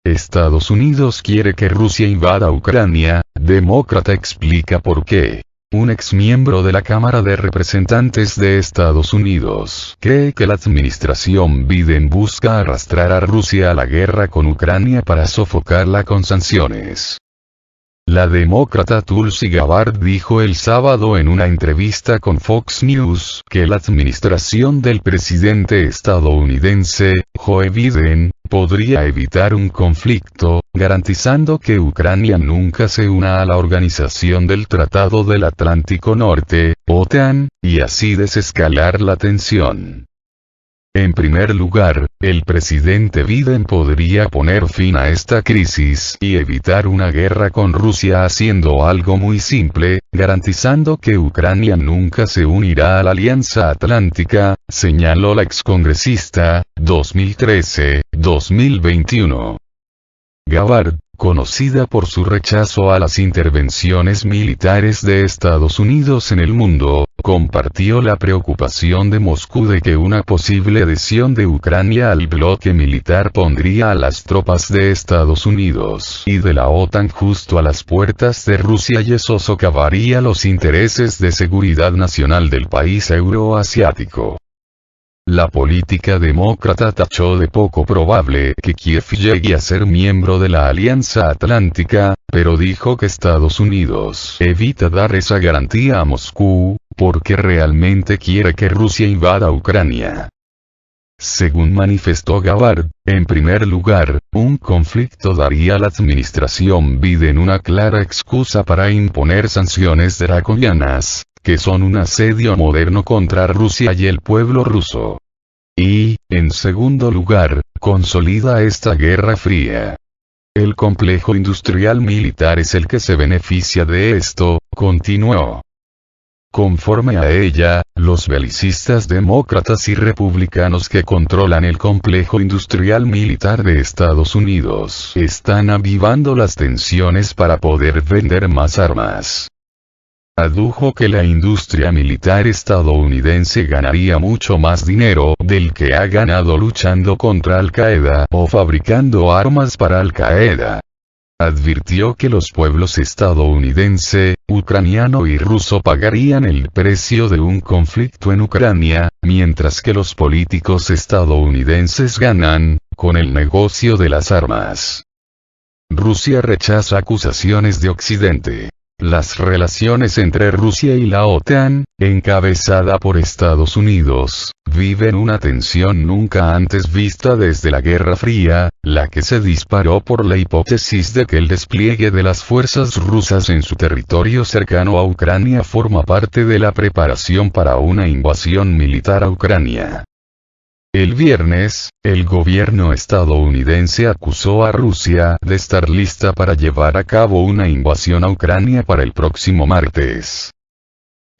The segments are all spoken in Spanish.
Estados Unidos quiere que Rusia invada Ucrania. Demócrata explica por qué. Un exmiembro de la Cámara de Representantes de Estados Unidos cree que la administración Biden busca arrastrar a Rusia a la guerra con Ucrania para sofocarla con sanciones. La demócrata Tulsi Gabbard dijo el sábado en una entrevista con Fox News que la administración del presidente estadounidense, Joe Biden, podría evitar un conflicto, garantizando que Ucrania nunca se una a la Organización del Tratado del Atlántico Norte, OTAN, y así desescalar la tensión. En primer lugar, el presidente Biden podría poner fin a esta crisis y evitar una guerra con Rusia haciendo algo muy simple, garantizando que Ucrania nunca se unirá a la Alianza Atlántica, señaló la excongresista, 2013-2021. Gabbard, conocida por su rechazo a las intervenciones militares de Estados Unidos en el mundo, compartió la preocupación de Moscú de que una posible adhesión de Ucrania al bloque militar pondría a las tropas de Estados Unidos y de la OTAN justo a las puertas de Rusia y eso socavaría los intereses de seguridad nacional del país euroasiático. La política demócrata tachó de poco probable que Kiev llegue a ser miembro de la Alianza Atlántica, pero dijo que Estados Unidos evita dar esa garantía a Moscú, porque realmente quiere que Rusia invada Ucrania. Según manifestó Gabbard, en primer lugar, un conflicto daría a la administración Biden una clara excusa para imponer sanciones draconianas, que son un asedio moderno contra Rusia y el pueblo ruso. Y, en segundo lugar, consolida esta guerra fría. El complejo industrial militar es el que se beneficia de esto, continuó. Conforme a ella, los belicistas demócratas y republicanos que controlan el complejo industrial militar de Estados Unidos están avivando las tensiones para poder vender más armas. Adujo que la industria militar estadounidense ganaría mucho más dinero del que ha ganado luchando contra Al-Qaeda o fabricando armas para Al-Qaeda. Advirtió que los pueblos estadounidense, ucraniano y ruso pagarían el precio de un conflicto en Ucrania, mientras que los políticos estadounidenses ganan, con el negocio de las armas. Rusia rechaza acusaciones de Occidente. Las relaciones entre Rusia y la OTAN, encabezada por Estados Unidos, viven una tensión nunca antes vista desde la Guerra Fría, la que se disparó por la hipótesis de que el despliegue de las fuerzas rusas en su territorio cercano a Ucrania forma parte de la preparación para una invasión militar a Ucrania. El viernes, el gobierno estadounidense acusó a Rusia de estar lista para llevar a cabo una invasión a Ucrania para el próximo martes.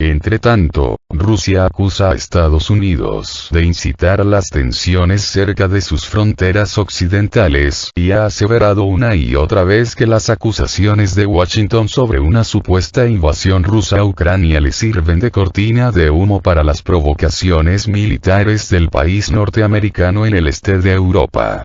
Entretanto, Rusia acusa a Estados Unidos de incitar las tensiones cerca de sus fronteras occidentales y ha aseverado una y otra vez que las acusaciones de Washington sobre una supuesta invasión rusa a Ucrania le sirven de cortina de humo para las provocaciones militares del país norteamericano en el este de Europa.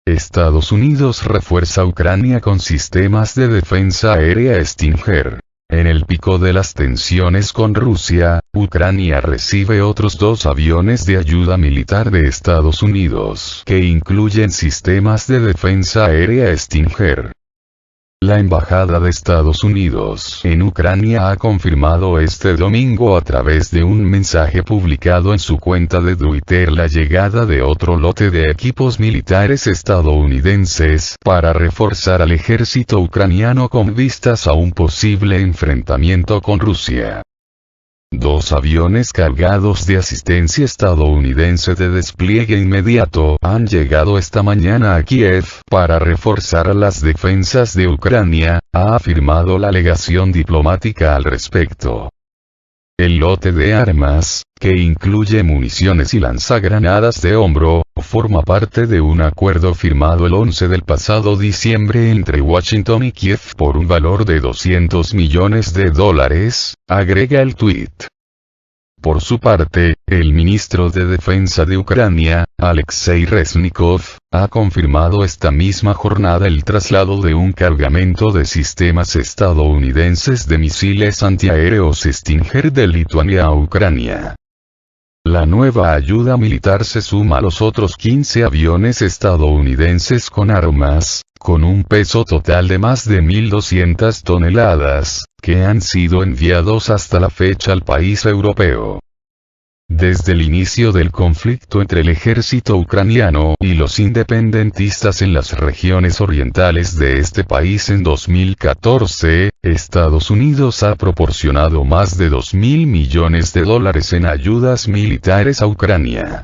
Estados Unidos refuerza a Ucrania con sistemas de defensa aérea Stinger. En el pico de las tensiones con Rusia, Ucrania recibe otros 2 aviones de ayuda militar de Estados Unidos que incluyen sistemas de defensa aérea Stinger. La Embajada de Estados Unidos en Ucrania ha confirmado este domingo a través de un mensaje publicado en su cuenta de Twitter la llegada de otro lote de equipos militares estadounidenses para reforzar al ejército ucraniano con vistas a un posible enfrentamiento con Rusia. 2 aviones cargados de asistencia estadounidense de despliegue inmediato han llegado esta mañana a Kiev para reforzar las defensas de Ucrania, ha afirmado la legación diplomática al respecto. El lote de armas, que incluye municiones y lanzagranadas de hombro, forma parte de un acuerdo firmado el 11 del pasado diciembre entre Washington y Kiev por un valor de $200 millones, agrega el tuit. Por su parte, el ministro de Defensa de Ucrania, Alexei Reznikov, ha confirmado esta misma jornada el traslado de un cargamento de sistemas estadounidenses de misiles antiaéreos Stinger de Lituania a Ucrania. La nueva ayuda militar se suma a los otros 15 aviones estadounidenses con armas, con un peso total de más de 1.200 toneladas, que han sido enviados hasta la fecha al país europeo. Desde el inicio del conflicto entre el ejército ucraniano y los independentistas en las regiones orientales de este país en 2014, Estados Unidos ha proporcionado más de $2.000 millones en ayudas militares a Ucrania.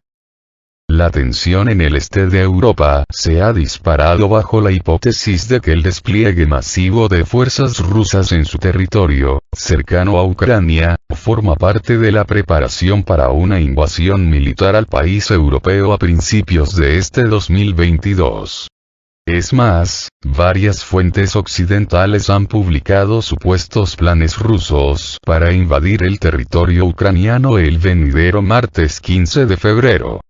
La tensión en el este de Europa se ha disparado bajo la hipótesis de que el despliegue masivo de fuerzas rusas en su territorio, cercano a Ucrania, forma parte de la preparación para una invasión militar al país europeo a principios de este 2022. Es más, varias fuentes occidentales han publicado supuestos planes rusos para invadir el territorio ucraniano el venidero martes 15 de febrero.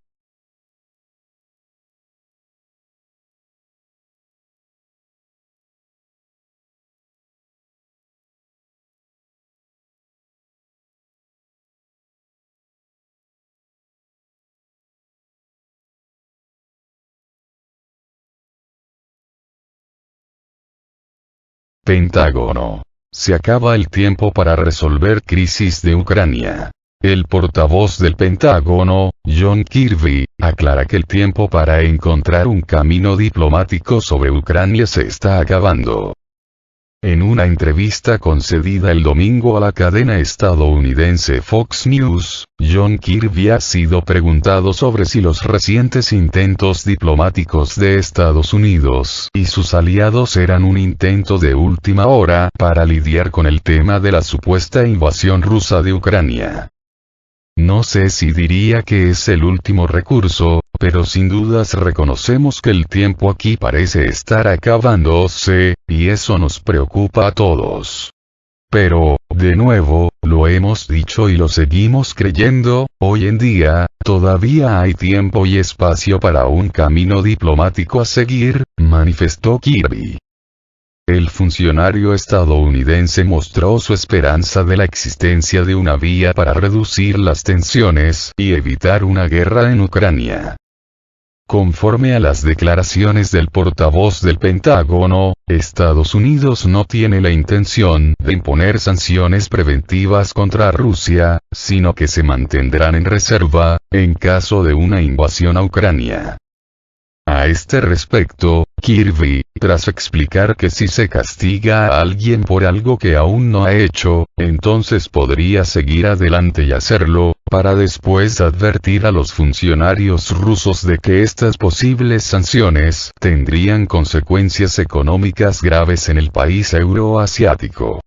Pentágono. Se acaba el tiempo para resolver crisis de Ucrania. El portavoz del Pentágono, John Kirby, aclara que el tiempo para encontrar un camino diplomático sobre Ucrania se está acabando. En una entrevista concedida el domingo a la cadena estadounidense Fox News, John Kirby ha sido preguntado sobre si los recientes intentos diplomáticos de Estados Unidos y sus aliados eran un intento de última hora para lidiar con el tema de la supuesta invasión rusa de Ucrania. No sé si diría que es el último recurso, pero sin dudas reconocemos que el tiempo aquí parece estar acabándose, y eso nos preocupa a todos. Pero, de nuevo, lo hemos dicho y lo seguimos creyendo, hoy en día, todavía hay tiempo y espacio para un camino diplomático a seguir, manifestó Kirby. El funcionario estadounidense mostró su esperanza de la existencia de una vía para reducir las tensiones y evitar una guerra en Ucrania. Conforme a las declaraciones del portavoz del Pentágono, Estados Unidos no tiene la intención de imponer sanciones preventivas contra Rusia, sino que se mantendrán en reserva, en caso de una invasión a Ucrania. A este respecto, Kirby, tras explicar que si se castiga a alguien por algo que aún no ha hecho, entonces podría seguir adelante y hacerlo, para después advertir a los funcionarios rusos de que estas posibles sanciones tendrían consecuencias económicas graves en el país euroasiático.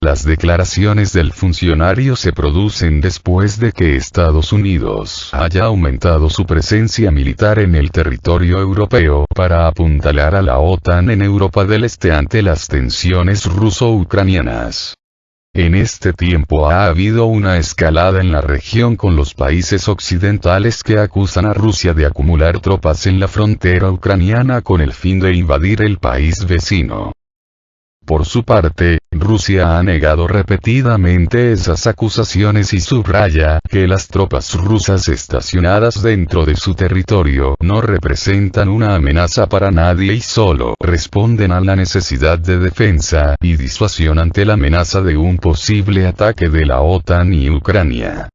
Las declaraciones del funcionario se producen después de que Estados Unidos haya aumentado su presencia militar en el territorio europeo para apuntalar a la OTAN en Europa del Este ante las tensiones ruso-ucranianas. En este tiempo ha habido una escalada en la región con los países occidentales que acusan a Rusia de acumular tropas en la frontera ucraniana con el fin de invadir el país vecino. Por su parte, Rusia ha negado repetidamente esas acusaciones y subraya que las tropas rusas estacionadas dentro de su territorio no representan una amenaza para nadie y solo responden a la necesidad de defensa y disuasión ante la amenaza de un posible ataque de la OTAN y Ucrania.